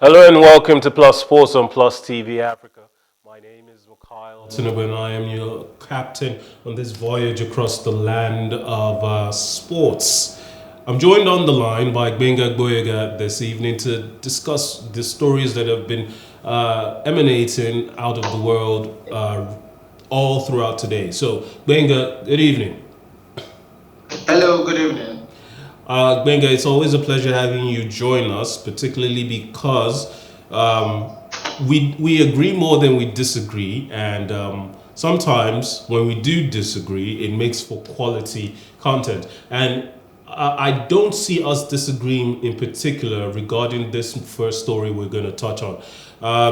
Hello and welcome to Plus Sports on Plus TV Africa. My name is Mikhail Tinubu and I am your captain on this voyage across the land of sports. I'm joined on the line by Gbenga Gboyega this evening to discuss the stories that have been emanating out of the world all throughout today. So, Gbenga, good evening. Hello, good evening. Benga, it's always a pleasure having you join us, particularly because we agree more than we disagree, and sometimes when we do disagree, it makes for quality content. And I don't see us disagreeing in particular regarding this first story we're going to touch on.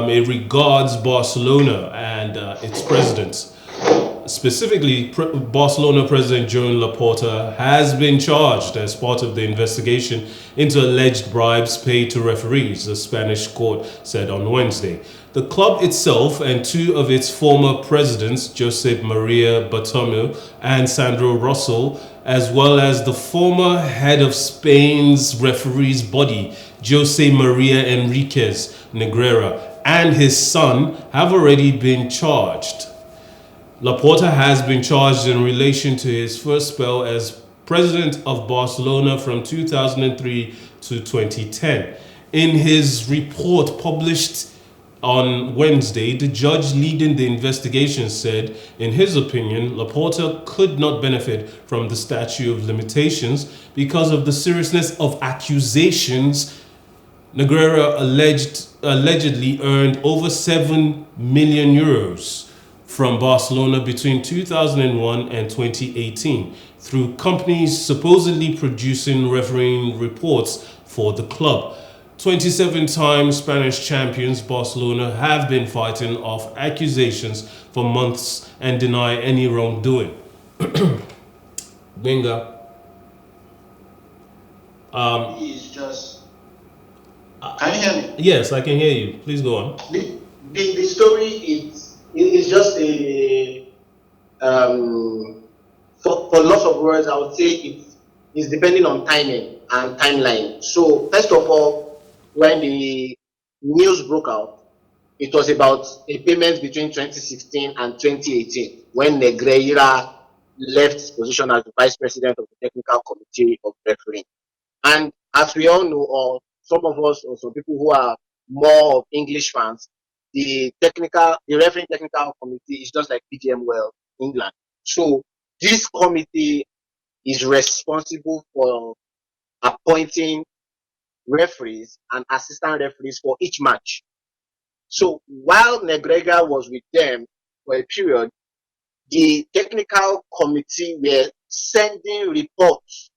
It regards Barcelona and its president. Specifically, Barcelona president Joan Laporta has been charged as part of the investigation into alleged bribes paid to referees, the Spanish court said on Wednesday. The club itself and two of its former presidents, Josep Maria Bartomeu and Sandro Rosell, as well as the former head of Spain's referees body, Jose Maria Enriquez Negreira, and his son have already been charged. Laporta has been charged in relation to his first spell as president of Barcelona from 2003 to 2010. In his report published on Wednesday, the judge leading the investigation said, in his opinion, Laporta could not benefit from the statute of limitations because of the seriousness of accusations. Negreira allegedly earned over 7 million euros from Barcelona between 2001 and 2018 through companies supposedly producing refereeing reports for the club. 27-time Spanish champions Barcelona have been fighting off accusations for months and deny any wrongdoing. Benga. It's just. Can you hear me? Yes, I can hear you. Please go on. The story is just a for lots of words. I would say it's depending on timing and timeline. So first of all, when the news broke out, it was about a payment between 2016 and 2018 when Negreira left his position as the vice president of the technical committee of refereeing. And as we all know, or some of us, or some people who are more of English fans, the refereeing technical committee is just like PGM Well, England. So this committee is responsible for appointing referees and assistant referees for each match. So while Negreira was with them for a period, the technical committee were sending reports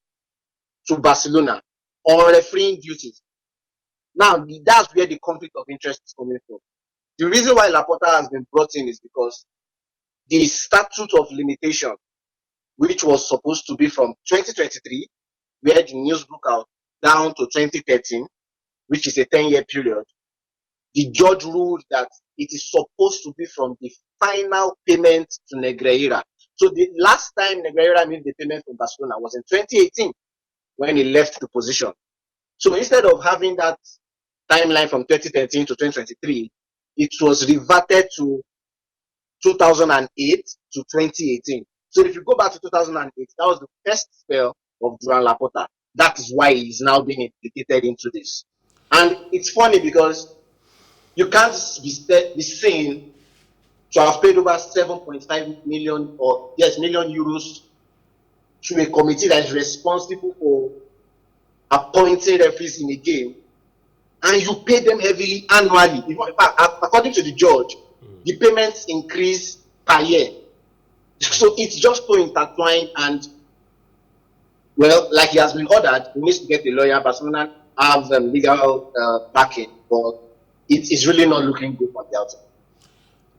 to Barcelona on refereeing duties. Now, that's where the conflict of interest is coming from. The reason why Laporta has been brought in is because the statute of limitation, which was supposed to be from 2023, where the news broke out, down to 2013, which is a 10-year period, the judge ruled that it is supposed to be from the final payment to Negreira. So the last time Negreira made the payment from Barcelona was in 2018 when he left the position. So instead of having that timeline from 2013 to 2023, it was reverted to 2008 to 2018. So if you go back to 2008, that was the first spell of Joan Laporta. That is why he is now being implicated into this. And it's funny because you can't be seen to have paid over 7.5 million million euros to a committee that is responsible for appointing referees in a game, and you pay them heavily annually. In fact, according to the judge, the payments increase per year. So it's just so intertwined, and well, like he has been ordered, he needs to get a lawyer. Barcelona have legal backing, but it is really not looking good for the outside.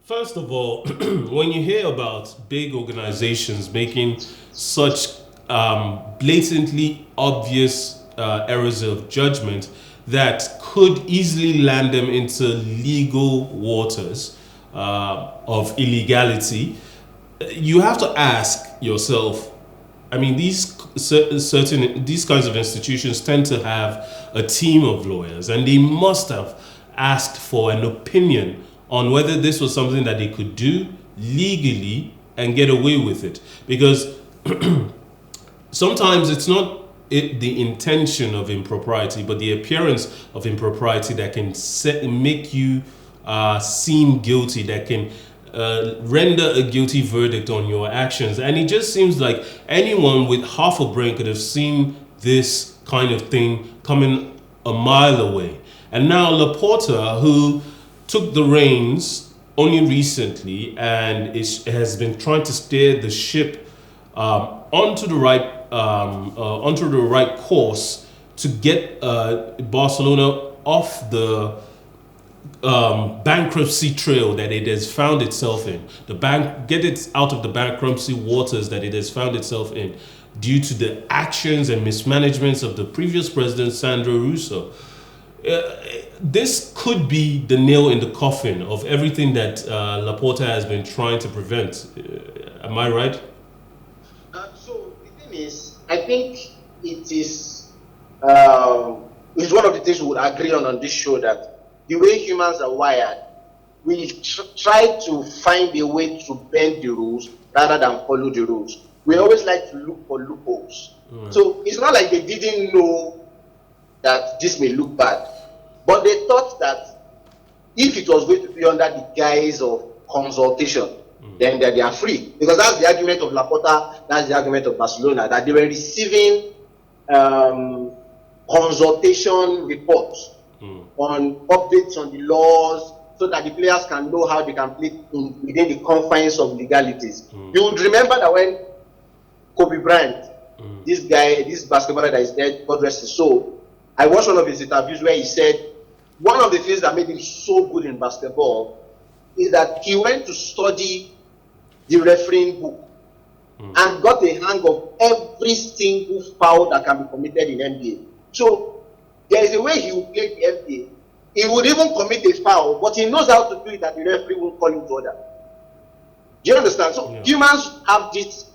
First of all, when you hear about big organizations making such blatantly obvious errors of judgment that could easily land them into legal waters of illegality, you have to ask yourself. I mean, these kinds of institutions tend to have a team of lawyers, and they must have asked for an opinion on whether this was something that they could do legally and get away with it. Because sometimes it's not the intention of impropriety, but the appearance of impropriety that can make you seem guilty, that can render a guilty verdict on your actions. And it just seems like anyone with half a brain could have seen this kind of thing coming a mile away. And now Laporta, who took the reins only recently and has been trying to steer the ship onto the right course to get Barcelona off the bankruptcy trail that it has found itself in, get it out of the bankruptcy waters that it has found itself in due to the actions and mismanagements of the previous president, Sandro Russo. This could be the nail in the coffin of everything that Laporta has been trying to prevent. Am I right? So the thing is, I think it's one of the things we would agree on this show, that the way humans are wired, we try to find a way to bend the rules rather than follow the rules. We always like to look for loopholes. So it's not like they didn't know that this may look bad, but they thought that if it was going to be under the guise of consultation, then they are free. Because that's the argument of Laporta, that's the argument of Barcelona, that they were receiving consultation reports on updates on the laws, so that the players can know how they can play within the confines of legalities. You would remember that when Kobe Bryant, this basketballer that is dead, God rest his soul, I watched one of his interviews where he said one of the things that made him so good in basketball is that he went to study the refereeing book and got a hang of every single foul that can be committed in NBA. So there is a way he will play the NBA. He would even commit a foul, but he knows how to do it that the referee won't call him to order. Do you understand? So humans have this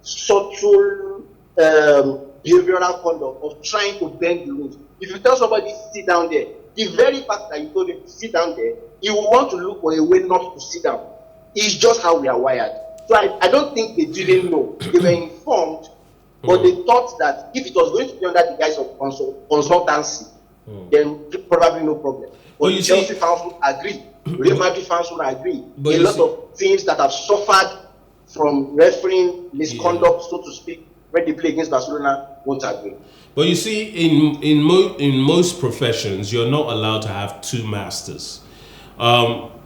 subtle behavioral conduct of trying to bend the rules. If you tell somebody sit down there, the very fact that you told him to sit down there, he will want to look for a way not to sit down. It's just how we are wired. So I don't think they didn't know. They were informed, but they thought that if it was going to be under the guise of consultancy, then probably no problem. But the Chelsea fans would agree. Real Madrid fans would agree. A lot of teams that have suffered from refereeing misconduct, so to speak, when they play against Barcelona, won't agree. But you see, in most professions, you're not allowed to have two masters.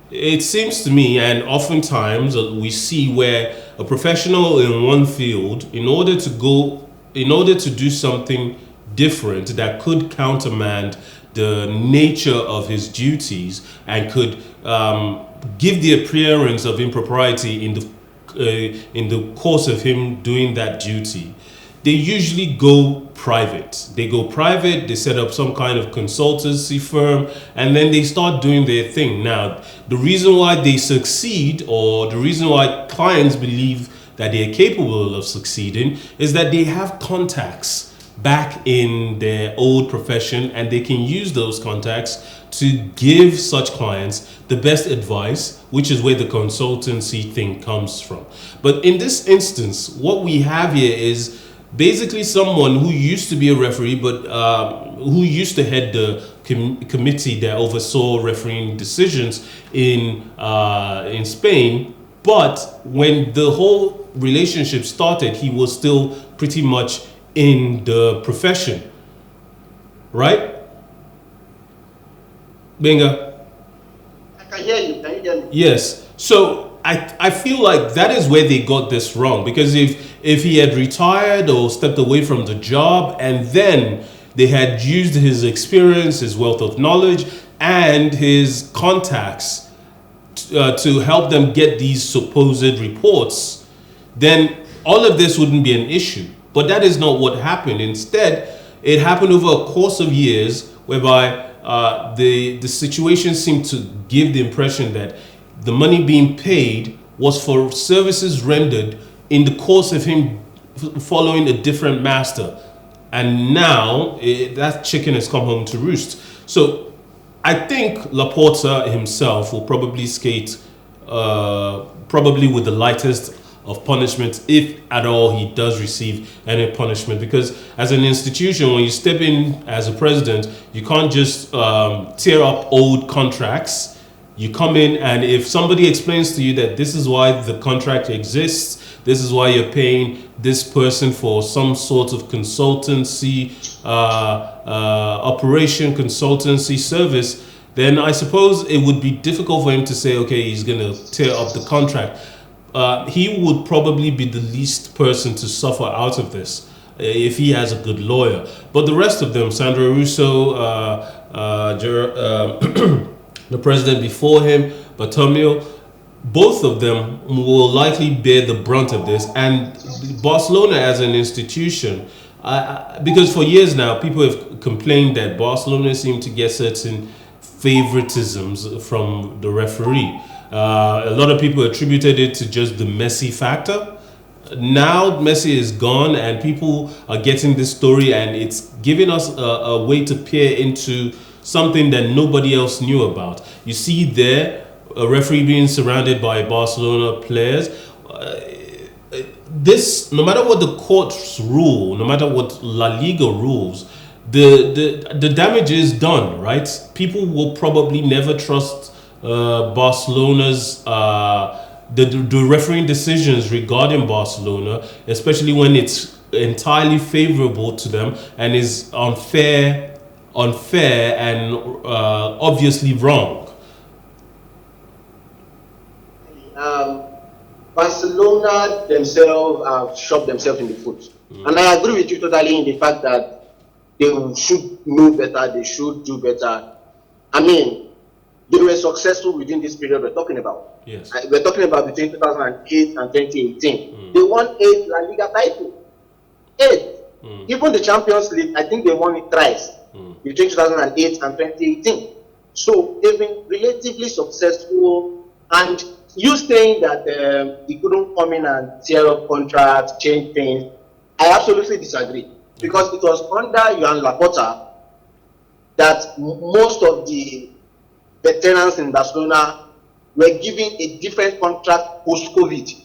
It seems to me, and oftentimes we see where a professional in one field, in order to do something different that could countermand the nature of his duties and could give the appearance of impropriety in the course of him doing that duty, they usually go private. They go private, they set up some kind of consultancy firm, and then they start doing their thing. Now, the reason why they succeed, or the reason why clients believe that they are capable of succeeding, is that they have contacts back in their old profession, and they can use those contacts to give such clients the best advice, which is where the consultancy thing comes from. But in this instance, what we have here is basically someone who used to be a referee, but who used to head the committee that oversaw refereeing decisions in Spain. But when the whole relationship started, he was still pretty much in the profession, right? Benga? I can hear you. Can you hear me? Yes. So I feel like that is where they got this wrong, because if he had retired or stepped away from the job, and then they had used his experience, his wealth of knowledge, and his contacts to help them get these supposed reports, then all of this wouldn't be an issue. But that is not what happened. Instead, it happened over a course of years, whereby the situation seemed to give the impression that the money being paid was for services rendered in the course of him following a different master. And now that chicken has come home to roost. So I think Laporta himself will probably skate, probably with the lightest of punishments, if at all he does receive any punishment. Because as an institution, when you step in as a president, you can't just tear up old contracts. You come in, and if somebody explains to you that this is why the contract exists, this is why you're paying this person for some sort of consultancy, operation consultancy service, then I suppose it would be difficult for him to say, okay, he's going to tear up the contract. He would probably be the least person to suffer out of this if he has a good lawyer. But the rest of them, Sandra Russo, the president before him, Bartomeu, both of them will likely bear the brunt of this. And Barcelona as an institution, because for years now, people have complained that Barcelona seem to get certain favoritisms from the referee. A lot of people attributed it to just the Messi factor. Now Messi is gone, and people are getting this story, and it's giving us a way to peer into something that nobody else knew about. You see there a referee being surrounded by Barcelona players. This, no matter what the courts rule, no matter what La Liga rules, the damage is done, right? People will probably never trust Barcelona's the refereeing decisions regarding Barcelona, especially when it's entirely favorable to them and is unfair and obviously wrong. Barcelona themselves have shot themselves in the foot. And I agree with you totally in the fact that they should know better, they should do better. I mean, they were successful within this period we're talking about. Yes. We're talking about between 2008 and 2018. They won 8 La Liga titles. 8. Even the Champions League, I think they won it thrice between 2008 and 2018. So they've been relatively successful. And you saying that he couldn't come in and tear up contracts, change things, I absolutely disagree. Because it was under Joan Laporta that most of the veterans in Barcelona were given a different contract post-COVID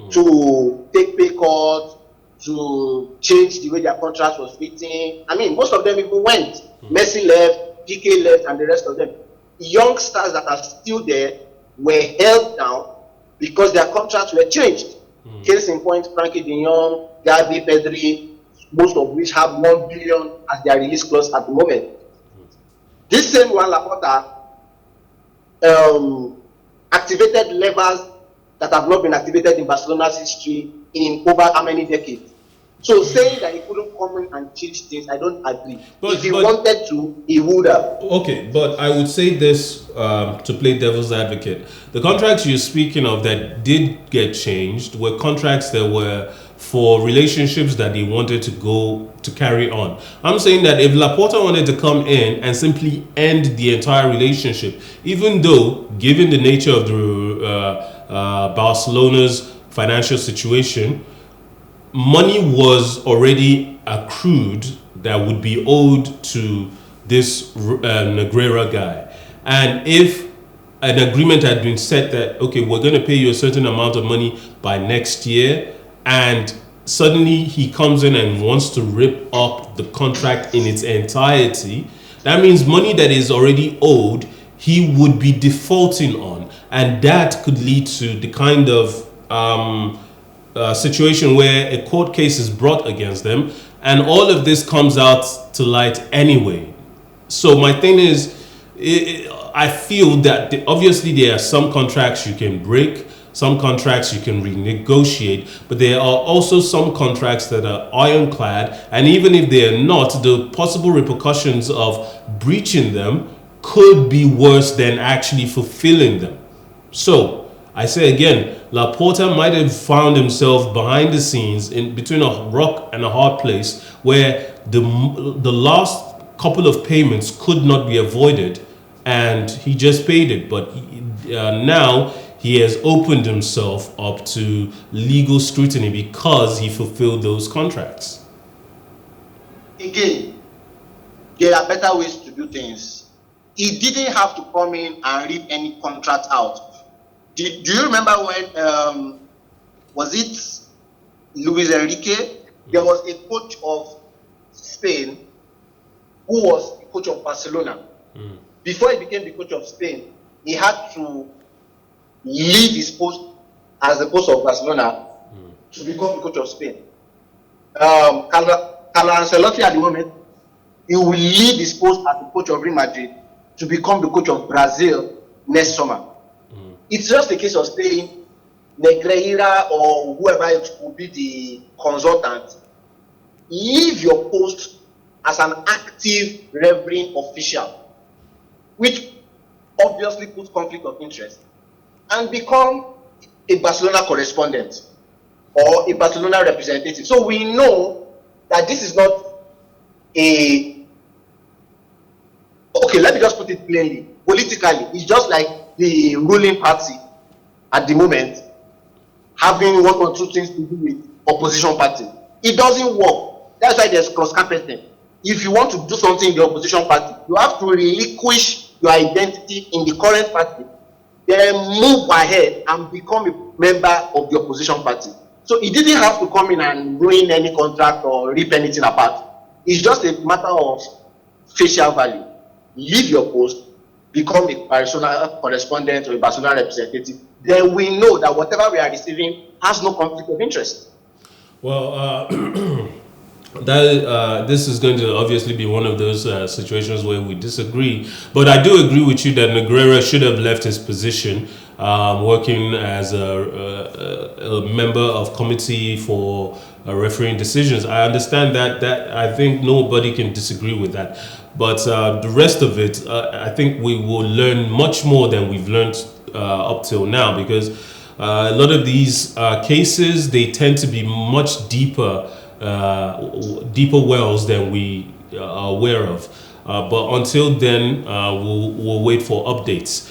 to take pay cuts, to change the way their contract was fitting. I mean, most of them even went. Messi left, PK left, and the rest of them. Young stars that are still there were held down because their contracts were changed. Case in point, Frankie de Jong, Gavi, Pedri, most of which have 1 billion as their release clause at the moment. This same Juan Laporta activated levers that have not been activated in Barcelona's history in over how many decades. So saying that he couldn't come in and change things, I don't agree. If he wanted to, he would have. Okay, but I would say this to play devil's advocate. The contracts you're speaking of that did get changed were contracts that were for relationships that he wanted to carry on. I'm saying that if Laporta wanted to come in and simply end the entire relationship, even though, given the nature of the Barcelona's financial situation, money was already accrued that would be owed to this Negreira guy. And if an agreement had been set that, okay, we're going to pay you a certain amount of money by next year, and suddenly he comes in and wants to rip up the contract in its entirety, that means money that is already owed, he would be defaulting on. And that could lead to the kind of situation where a court case is brought against them, and all of this comes out to light anyway. So my thing is, I feel that obviously there are some contracts you can break, some contracts you can renegotiate, but there are also some contracts that are ironclad, and even if they are not, the possible repercussions of breaching them could be worse than actually fulfilling them. So I say again, Laporta might have found himself behind the scenes in between a rock and a hard place where the last couple of payments could not be avoided, and he just paid it. But now he has opened himself up to legal scrutiny because he fulfilled those contracts. Again, there are better ways to do things. he didn't have to come in and rip any contract out. Do you remember when was it Luis Enrique? There was a coach of Spain who was the coach of Barcelona. Before he became the coach of Spain, he had to leave his post as the coach of Barcelona to become the coach of Spain. Carlo Ancelotti at the moment, he will leave his post as the coach of Real Madrid to become the coach of Brazil next summer. It's just a case of saying Negreira or whoever else will be the consultant, leave your post as an active refereeing official, which obviously puts conflict of interest, and become a Barcelona correspondent or a Barcelona representative. So we know that this is not a, okay, let me just put it plainly, politically, it's just like the ruling party at the moment having one or two things to do with opposition party. It doesn't work. That's why there's cross-carpeting. If you want to do something in the opposition party, you have to relinquish your identity in the current party, then move ahead and become a member of the opposition party. So he didn't have to come in and ruin any contract or rip anything apart. It's just a matter of facial value. Leave your post, become a Barcelona correspondent or a Barcelona representative. Then we know that whatever we are receiving has no conflict of interest. Well, this is going to obviously be one of those situations where we disagree. But I do agree with you that Negreira should have left his position, working as a member of committee for refereeing decisions. I understand that. I think nobody can disagree with that. But the rest of it, I think we will learn much more than we've learned up till now, because a lot of these cases, they tend to be much deeper wells than we are aware of. But until then, we'll wait for updates.